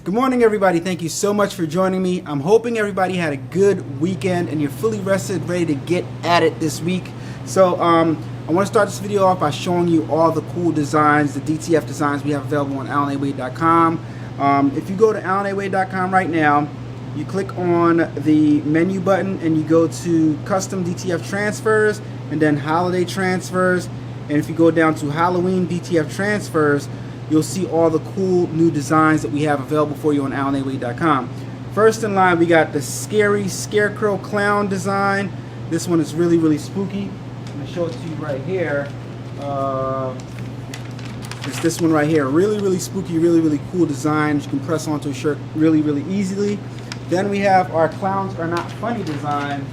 Good morning, everybody. Thank you so much for joining me. I'm hoping everybody had a good weekend and you're fully rested, ready to get at it this week. So I want to start this video off by showing you all the cool designs, the DTF designs we have available on AlanAWade.com. If you go to AlanAWade.com right now, you click on the menu button and you go to custom DTF transfers and then holiday transfers. And if you go down to Halloween DTF transfers, you'll see all the cool new designs that we have available for you on AlanAWade.com. First in line, we got the scary scarecrow clown design. This one is really, really spooky. I'm going to show it to you right here. It's this one right here. Really, really spooky, really, really cool design. You can press onto a shirt really, really easily. Then we have our Clowns Are Not Funny design.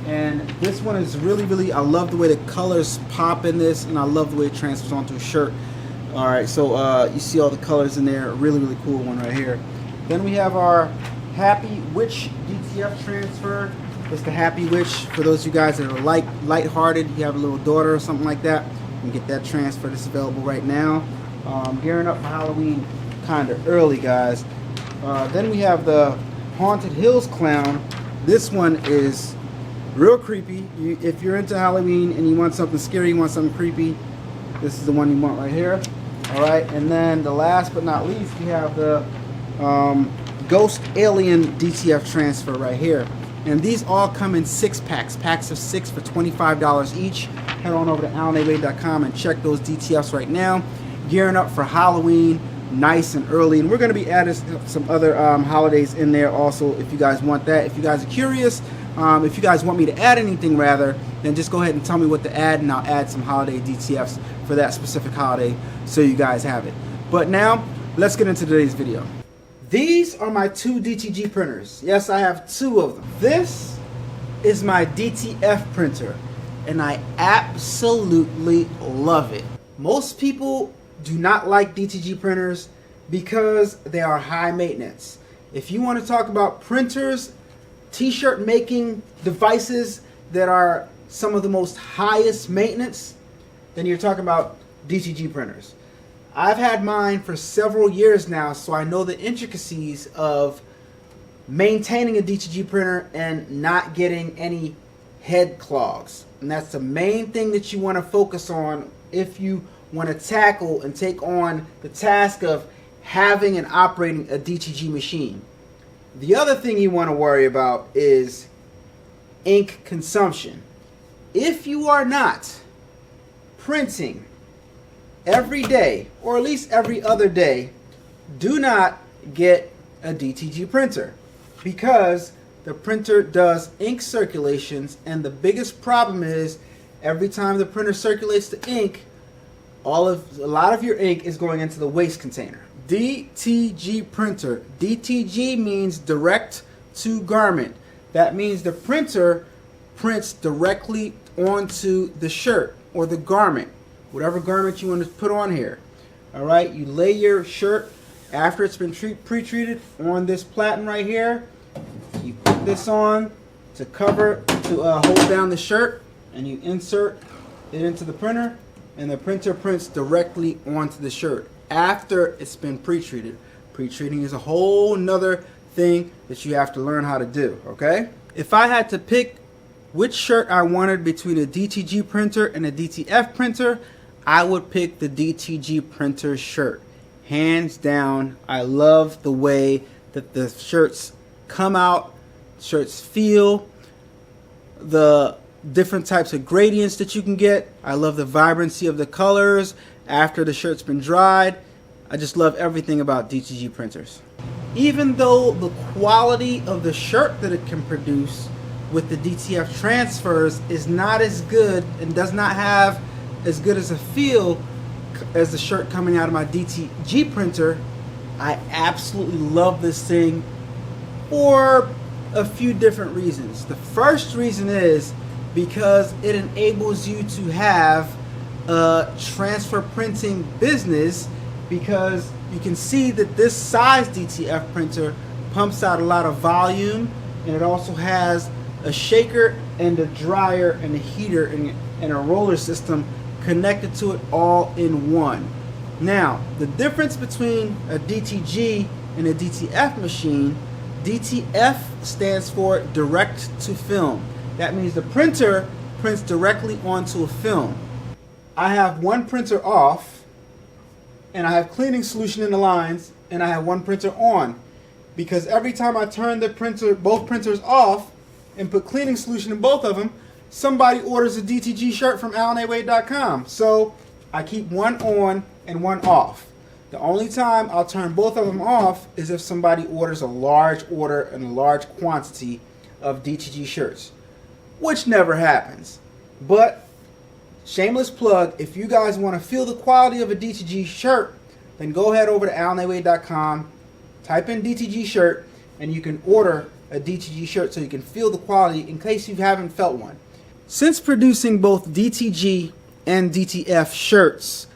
And this one is really, really, I love the way the colors pop in this, and I love the way it transfers onto a shirt. Alright, so you see all the colors in there. Really, really cool one right here. Then we have our Happy Witch DTF transfer. It's the Happy Witch. For those of you guys that are light-hearted, you have a little daughter or something like that, you can get that transfer. This is available right now. Gearing up for Halloween kind of early, guys. Then we have the Haunted Hills Clown. This one is real creepy. If you're into Halloween and you want something scary, you want something creepy, this is the one you want right here. Alright, and then the last but not least, we have the Ghost Alien DTF transfer right here. And these all come in 6-packs, packs of 6 for $25 each. Head on over to AlanAWade.com and check those DTFs right now. Gearing up for Halloween, nice and early. And we're going to be adding some other holidays in there also if you guys want that. If you guys are curious, if you guys want me to add anything rather, then just go ahead and tell me what to add, and I'll add some holiday DTFs for that specific holiday so you guys have it. But now, let's get into today's video. These are my two DTG printers. Yes, I have two of them. This is my DTF printer, and I absolutely love it. Most people do not like DTG printers because they are high maintenance. If you want to talk about printers, t-shirt making devices that are some of the most highest maintenance, then you're talking about DTG printers. I've had mine for several years now, so I know the intricacies of maintaining a DTG printer and not getting any head clogs. And that's the main thing that you want to focus on if you want to tackle and take on the task of having and operating a DTG machine. The other thing you want to worry about is ink consumption. If you are not printing every day, or at least every other day, do not get a DTG printer, because the printer does ink circulations, and the biggest problem is every time the printer circulates the ink, a lot of your ink is going into the waste container. DTG printer. DTG means direct to garment. That means the printer prints directly onto the shirt or the garment, whatever garment you want to put on here. Alright, you lay your shirt after it's been pre-treated on this platen right here. You put this on to cover, to hold down the shirt, and you insert it into the printer, and the printer prints directly onto the shirt after it's been pre-treated. Pre-treating is a whole nother thing that you have to learn how to do, okay? If I had to pick which shirt I wanted between a DTG printer and a DTF printer, I would pick the DTG printer shirt. Hands down, I love the way that the shirts come out, shirts feel, the different types of gradients that you can get. I love the vibrancy of the colors after the shirt's been dried. I just love everything about DTG printers. Even though the quality of the shirt that it can produce with the DTF transfers is not as good and does not have as good as a feel as the shirt coming out of my DTG printer, I absolutely love this thing for a few different reasons. The first reason is because it enables you to have a transfer printing business, because you can see that this size DTF printer pumps out a lot of volume, and it also has a shaker and a dryer and a heater and a roller system connected to it all in one. Now, the difference between a DTG in a DTF machine, DTF stands for direct to film. That means the printer prints directly onto a film. I have one printer off, and I have cleaning solution in the lines, and I have one printer on, because every time I turn the printer, both printers off, and put cleaning solution in both of them, somebody orders a DTG shirt from AlanAWade.com. So I keep one on and one off. The only time I'll turn both of them off is if somebody orders a large order and a large quantity of DTG shirts, which never happens. But shameless plug, if you guys want to feel the quality of a DTG shirt, then go ahead over to AlanAWade.com, type in DTG shirt, and you can order a DTG shirt so you can feel the quality in case you haven't felt one. Since producing both DTG and DTF shirts,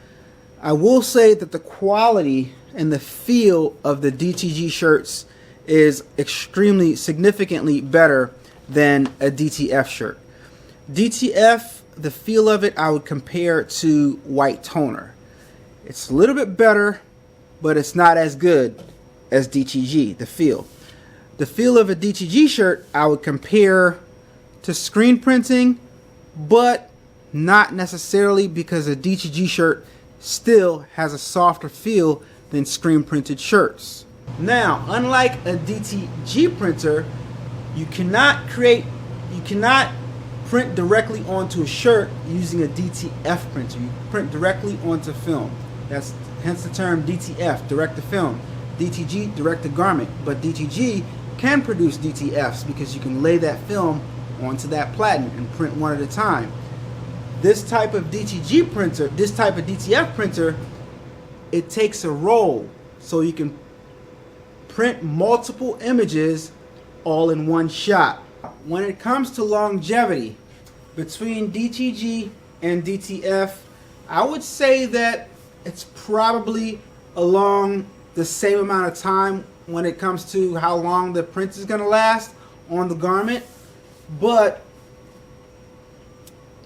I will say that the quality and the feel of the DTG shirts is extremely significantly better than a DTF shirt. DTF, the feel of it, I would compare to white toner. It's a little bit better, but it's not as good as DTG, the feel. The feel of a DTG shirt I would compare to screen printing, but not necessarily, because a DTG shirt still has a softer feel than screen printed shirts. Now, unlike a DTG printer, you cannot print directly onto a shirt using a DTF printer. You print directly onto film. That's hence the term DTF, direct to film. DTG, direct to garment. But DTG can produce DTFs because you can lay that film onto that platen and print one at a time. This type of DTG printer, this type of DTF printer, it takes a roll, so you can print multiple images all in one shot. When it comes to longevity between DTG and DTF, I would say that it's probably along the same amount of time when it comes to how long the print is going to last on the garment. But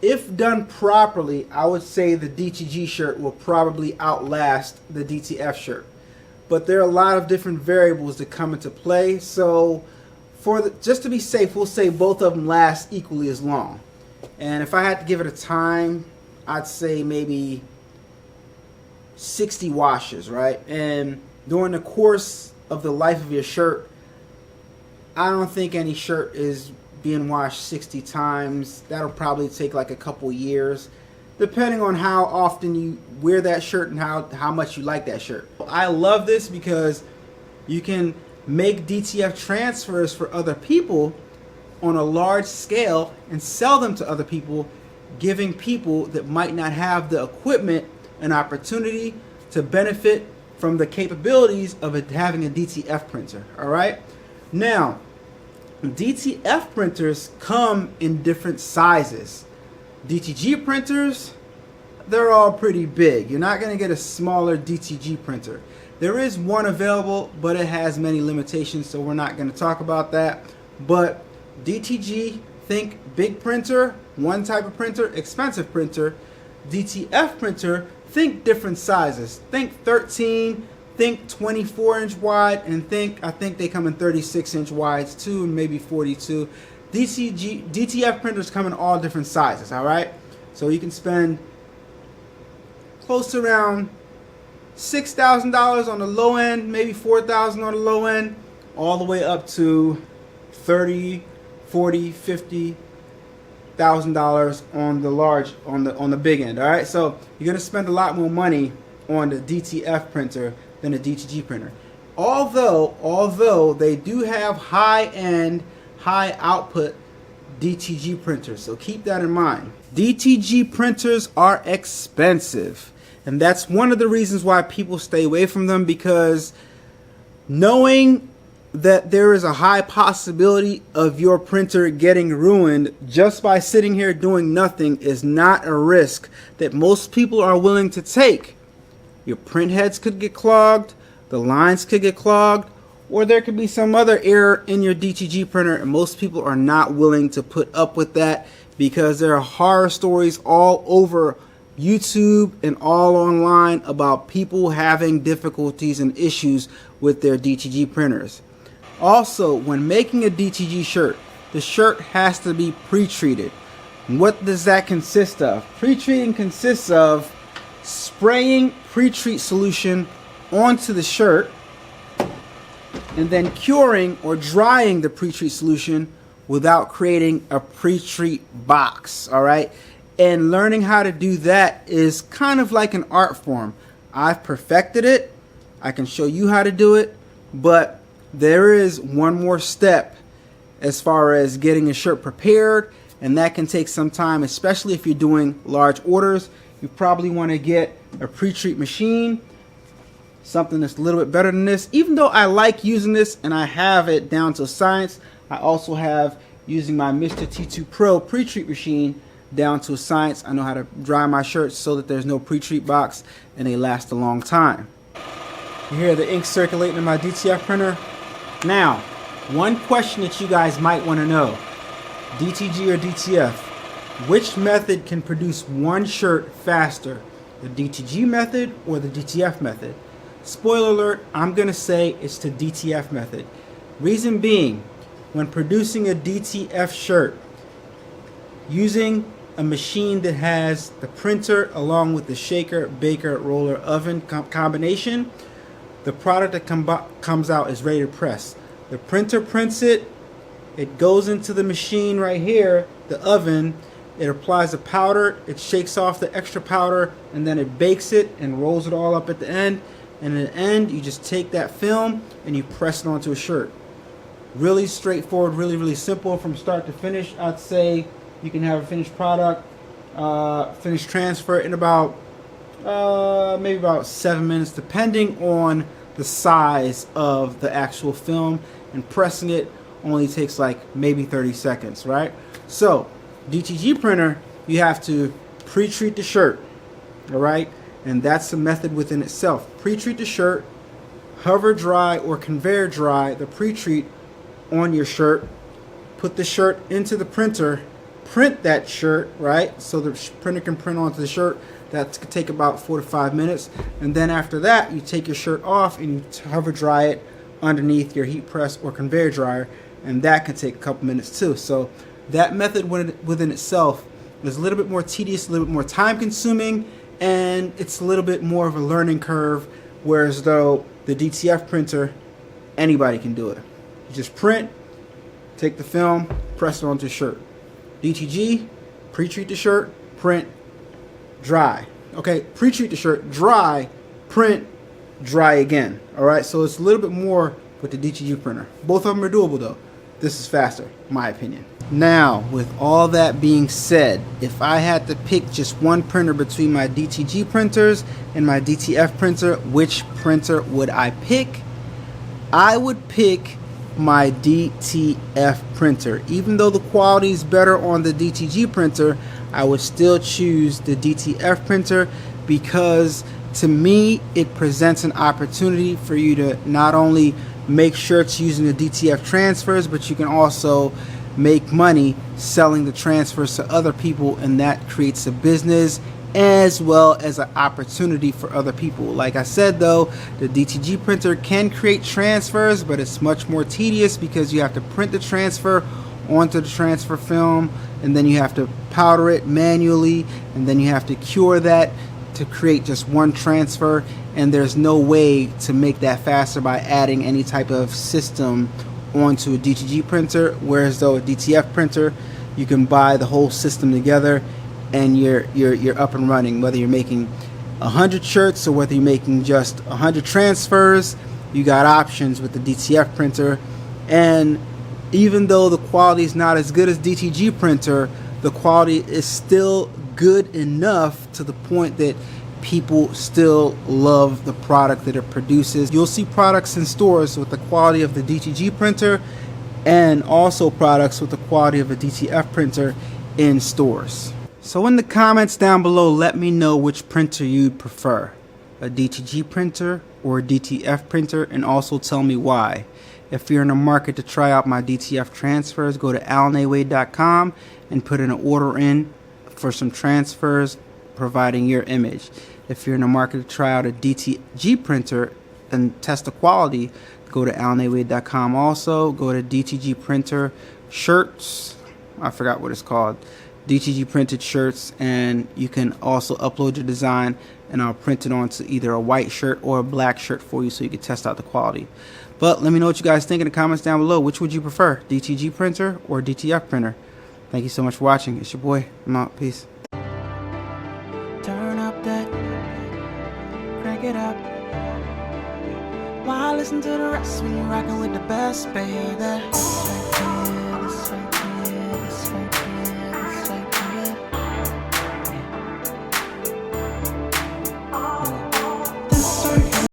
if done properly, I would say the DTG shirt will probably outlast the DTF shirt. But there are a lot of different variables that come into play. So just to be safe, we'll say both of them last equally as long. And if I had to give it a time, I'd say maybe 60 washes, right? And during the course of the life of your shirt, I don't think any shirt is being washed 60 times. That'll probably take like a couple years, depending on how often you wear that shirt and how much you like that shirt. I love this because you can make DTF transfers for other people on a large scale and sell them to other people, giving people that might not have the equipment an opportunity to benefit from the capabilities of having a DTF printer. All right, now DTF printers come in different sizes. DTG printers, they're all pretty big. You're not going to get a smaller DTG printer. There is one available, but it has many limitations, so we're not going to talk about that. But DTG, think big printer, one type of printer, expensive printer. DTF printer, think different sizes. Think 13, think 24-inch wide, and I think they come in 36-inch wides too, and maybe 42. DTF printers come in all different sizes, all right? So you can spend close to around $6,000 on the low end, maybe $4,000 on the low end, all the way up to $30,000, $40,000, $50,000 on the large, on the big end. All right, so you're gonna spend a lot more money on the DTF printer than a DTG printer. Although they do have high-end, high-output DTG printers, so keep that in mind. DTG printers are expensive, and that's one of the reasons why people stay away from them, because knowing that there is a high possibility of your printer getting ruined just by sitting here doing nothing is not a risk that most people are willing to take. Your print heads could get clogged, the lines could get clogged, or there could be some other error in your DTG printer, and most people are not willing to put up with that because there are horror stories all over YouTube, and all online about people having difficulties and issues with their DTG printers. Also, when making a DTG shirt, the shirt has to be pre-treated. What does that consist of? Pre-treating consists of spraying pre-treat solution onto the shirt and then curing or drying the pre-treat solution without creating a pre-treat box. All right, and learning how to do that is kind of like an art form. I've perfected it. I can show you how to do it, but there is one more step as far as getting a shirt prepared, and that can take some time, especially if you're doing large orders. You probably want to get a pre-treat machine, something that's a little bit better than this. Even though I like using this and I have it down to science, I also have, using my Mr. T2 Pro pre-treat machine, down to science. I know how to dry my shirts so that there's no pre-treat box and they last a long time. You hear the ink circulating in my DTF printer. Now, one question that you guys might want to know: DTG or DTF? Which method can produce one shirt faster? The DTG method or the DTF method? Spoiler alert, I'm going to say it's the DTF method. Reason being, when producing a DTF shirt, using a machine that has the printer along with the shaker, baker, roller, oven combination, the product that comes out is ready to press. The printer prints it, it goes into the machine right here, the oven, it applies the powder, it shakes off the extra powder, and then it bakes it and rolls it all up at the end. And at the end, you just take that film and you press it onto a shirt. Really straightforward, really, really simple from start to finish. I'd say you can have a finished product, finished transfer in about maybe about 7 minutes, depending on the size of the actual film, and pressing it only takes like maybe 30 seconds, right? So DTG printer, you have to pre-treat the shirt, all right? And that's a method within itself. Pre-treat the shirt, hover dry or conveyor dry the pre-treat on your shirt, put the shirt into the printer, print that shirt, right? So the printer can print onto the shirt. That could take about 4 to 5 minutes. And then after that, you take your shirt off and you hover dry it underneath your heat press or conveyor dryer, and that can take a couple minutes too. So that method within itself is a little bit more tedious, a little bit more time consuming, and it's a little bit more of a learning curve, whereas though the DTF printer, anybody can do it. You just print, take the film, press it onto the shirt. DTG, pre-treat the shirt, print, dry. Okay, pre-treat the shirt, dry, print, dry again. Alright, so it's a little bit more with the DTG printer. Both of them are doable though. This is faster, in my opinion. Now, with all that being said, if I had to pick just one printer between my DTG printers and my DTF printer, which printer would I pick? I would pick my DTF printer. Even though the quality is better on the DTG printer, I would still choose the DTF printer because to me it presents an opportunity for you to not only make shirts using the DTF transfers, but you can also make money selling the transfers to other people, and that creates a business as well as an opportunity for other people. Like I said though, the DTG printer can create transfers, but it's much more tedious because you have to print the transfer onto the transfer film, and then you have to powder it manually, and then you have to cure that to create just one transfer, and there's no way to make that faster by adding any type of system onto a DTG printer, whereas though a DTF printer, you can buy the whole system together and you're up and running. Whether you're making 100 shirts or whether you're making just 100 transfers, you got options with the DTF printer. And even though the quality is not as good as DTG printer, the quality is still good enough to the point that people still love the product that it produces. You'll see products in stores with the quality of the DTG printer and also products with the quality of a DTF printer in stores. So in the comments down below, let me know which printer you'd prefer, a DTG printer or a DTF printer, and also tell me why. If you're in the market to try out my DTF transfers, go to alanawade.com and put in an order in for some transfers, providing your image. If you're in the market to try out a DTG printer and test the quality, go to alnawade.com. Also, go to DTG printer shirts. I forgot what it's called. DTG printed shirts, and you can also upload your design, and I'll print it onto either a white shirt or a black shirt for you so you can test out the quality. But let me know what you guys think in the comments down below. Which would you prefer, DTG printer or DTF printer? Thank you so much for watching. It's your boy. I'm out. Peace. Turn up that, crank it up. Why listen to the rest when you're rocking with the best, baby?